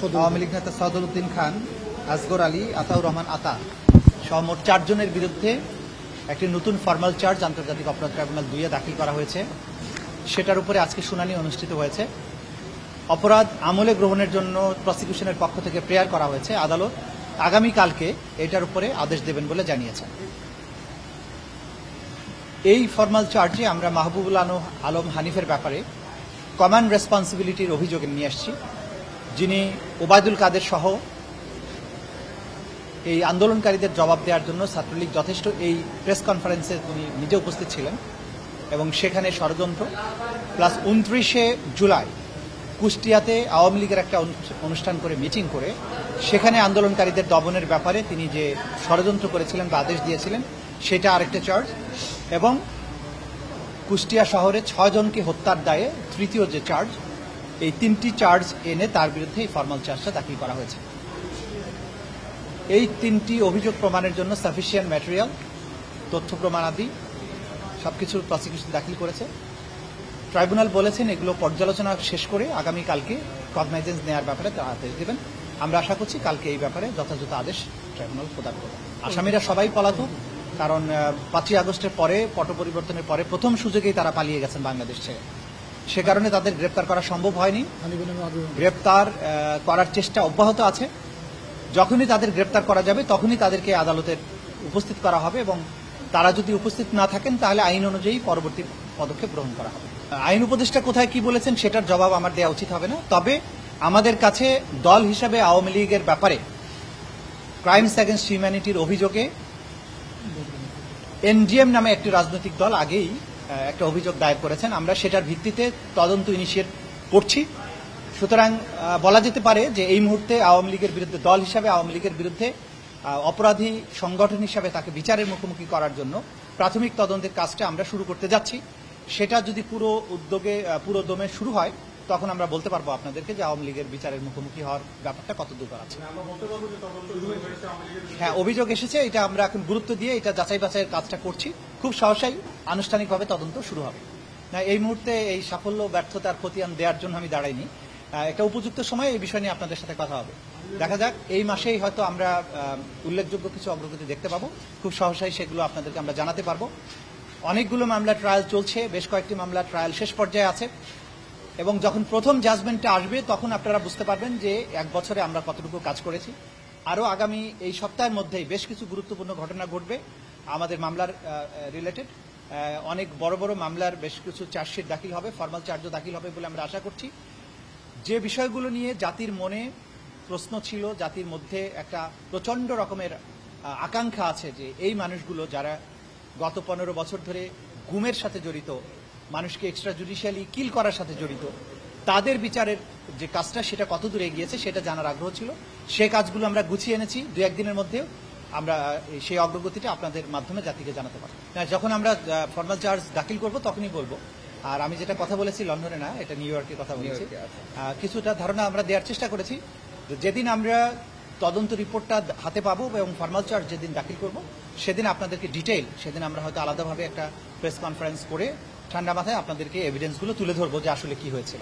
আওয়ামী লীগ নেতা সাদুদ্দিন খান, আসগর আলী, আতাউর রহমান আতা সহ মোট 4 জনের বিরুদ্ধে একটি নতুন ফরমাল চার্জ আন্তর্জাতিক অপরাধ ট্রাইব্যুনাল 2 দাখিল করা হয়েছে। সেটার উপরে আজকে শুনানি অনুষ্ঠিত হয়েছে। অপরাধ আমলে গ্রহণের জন্য প্রসিকিউশনের পক্ষ থেকে প্রেয়ার করা হয়েছে। আদালত আগামীকালকে এটার উপরে আদেশ দেবেন বলে জানিয়েছেন। এই ফরমাল চার্জে আমরা মাহবুবুল আলম হানিফের ব্যাপারে কমান্ড রেসপন্সিবিলিটির অভিযোগ নিয়ে আসছি, যিনি ওবায়দুল কাদের সহ এই আন্দোলনকারীদের জবাব দেওয়ার জন্য ছাত্রলীগ যথেষ্ট এই প্রেস কনফারেন্সে উনি নিজে উপস্থিত ছিলেন এবং সেখানে ষড়যন্ত্র প্লাস 29শে জুলাই কুষ্টিয়াতে আওয়ামী লীগের একটা অনুষ্ঠান করে মিটিং করে সেখানে আন্দোলনকারীদের দমনের ব্যাপারে তিনি যে ষড়যন্ত্র করেছিলেন বা আদেশ দিয়েছিলেন সেটা আরেকটা চার্জ, এবং কুষ্টিয়া শহরে 6 জনকে হত্যার দায়ে তৃতীয় যে চার্জ, এই 3টি চার্জ এনে তার বিরুদ্ধে এই ফরমাল চার্জটা দাখিল করা হয়েছে। এই 3টি অভিযোগ প্রমাণের জন্য সাফিসিয়েন্ট ম্যাটেরিয়াল, তথ্য প্রমাণাদি সবকিছু প্রসিকিউশন দাখিল করেছে। ট্রাইব্যুনাল বলেছেন এগুলো পর্যালোচনা শেষ করে আগামীকালকে কগনাইজেন্স নেওয়ার ব্যাপারে তারা আদেশ দেবেন। আমরা আশা করছি কালকে এই ব্যাপারে যথাযথ আদেশ ট্রাইব্যুনাল প্রদান করবে। আসামিরা সবাই পলাতক, কারণ 5ই আগস্টের পরে পট পরিবর্তনের পরে প্রথম সুযোগেই তারা পালিয়ে গেছেন বাংলাদেশ ছেড়ে। সে কারণে তাদের গ্রেপ্তার করা সম্ভব হয়নি। গ্রেপ্তার করার চেষ্টা অব্যাহত আছে। যখনই তাদের গ্রেপ্তার করা যাবে তখনই তাদেরকে আদালতের উপস্থিত করা হবে এবং তারা যদি উপস্থিত না থাকেন তাহলে আইন অনুযায়ী পরবর্তী পদক্ষেপ গ্রহণ করা হবে। আইন উপদেষ্টা কোথায় কি বলেছেন সেটার জবাব আমার দেওয়া উচিত হবে না। তবে আমাদের কাছে দল হিসাবে আওয়ামী লীগের ব্যাপারে ক্রাইমস এগেইনস্ট হিউম্যানিটির অভিযোগে এনডিএম নামে একটি রাজনৈতিক দল আগেই একটা অভিযোগ দায়ের করেছেন। আমরা সেটার ভিত্তিতে তদন্ত ইনিশিয়েট করছি। সুতরাং বলা যেতে পারে যে এই মুহূর্তে আওয়ামী লীগের বিরুদ্ধে দল হিসাবে আওয়ামী লীগের বিরুদ্ধে অপরাধী সংগঠন হিসাবে তাকে বিচারের মুখোমুখি করার জন্য প্রাথমিক তদন্তের কাজটা আমরা শুরু করতে যাচ্ছি। সেটা যদি পুরো দমে শুরু হয় তখন আমরা বলতে পারবো আপনাদেরকে যে আওয়ামী লীগের বিচারের মুখোমুখি হওয়ার ব্যাপারটা কত দূর আছে। হ্যাঁ, অভিযোগ এসেছে, এটা আমরা এখন গুরুত্ব দিয়ে এটা যাচাই বাছাইয়ের কাজটা করছি। খুব সহসাই আনুষ্ঠানিকভাবে তদন্ত শুরু হবে। না, এই মুহূর্তে এই সাফল্য ব্যর্থতার খতিয়ান দেওয়ার জন্য আমি দাঁড়াইনি। একটা উপযুক্ত সময় এই বিষয় নিয়ে আপনাদের সাথে কথা হবে। দেখা যাক, এই মাসেই হয়তো আমরা উল্লেখযোগ্য কিছু অগ্রগতি দেখতে পাবো। খুব সহসাই সেগুলো আপনাদেরকে আমরা জানাতে পারবো। অনেকগুলো মামলা ট্রায়াল চলছে, বেশ কয়েকটি মামলা ট্রায়াল শেষ পর্যায়ে আছে এবং যখন প্রথম জাজমেন্টটা আসবে তখন আপনারা বুঝতে পারবেন যে 1 বছরে আমরা কতটুকু কাজ করেছি। আরও আগামী এই সপ্তাহের মধ্যেই বেশ কিছু গুরুত্বপূর্ণ ঘটনা ঘটবে আমাদের মামলার রিলেটেড। অনেক বড় বড় মামলার বেশ কিছু চার্জশিট দাখিল হবে, ফরমাল চার্জও দাখিল হবে বলে আমরা আশা করছি। যে বিষয়গুলো নিয়ে জাতির মনে প্রশ্ন ছিল, জাতির মধ্যে একটা প্রচণ্ড রকমের আকাঙ্ক্ষা আছে যে এই মানুষগুলো যারা গত 15 বছর ধরে গুমের সাথে জড়িত, মানুষকে এক্সট্রা জুডিশিয়ালি কিল করার সাথে জড়িত, তাদের বিচারের যে কাজটা সেটা কতদূর এগিয়েছে সেটা জানার আগ্রহ ছিল। সেই কাজগুলো আমরা গুছিয়ে এনেছি। 2-1 দিনের মধ্যেও আমরা সেই অগ্রগতিটা আপনাদের মাধ্যমে জাতিকে জানাতে পারব। যখন আমরা ফরমাল চার্জ দাখিল করব তখনই বলবো। আর আমি যেটা কথা বলেছি লন্ডনে না, এটা নিউ ইয়র্কে কথা বলেছি। কিছুটা ধারণা আমরা দেওয়ার চেষ্টা করেছি। যেদিন আমরা তদন্ত রিপোর্টটা হাতে পাবো এবং ফরমাল চার্জ যেদিন দাখিল করব সেদিন আপনাদেরকে ডিটেইল, সেদিন আমরা হয়তো আলাদাভাবে একটা প্রেস কনফারেন্স করে ঠান্ডা মাথায় আপনাদেরকে এভিডেন্সগুলো তুলে ধরবো যে আসলে কি হয়েছিল।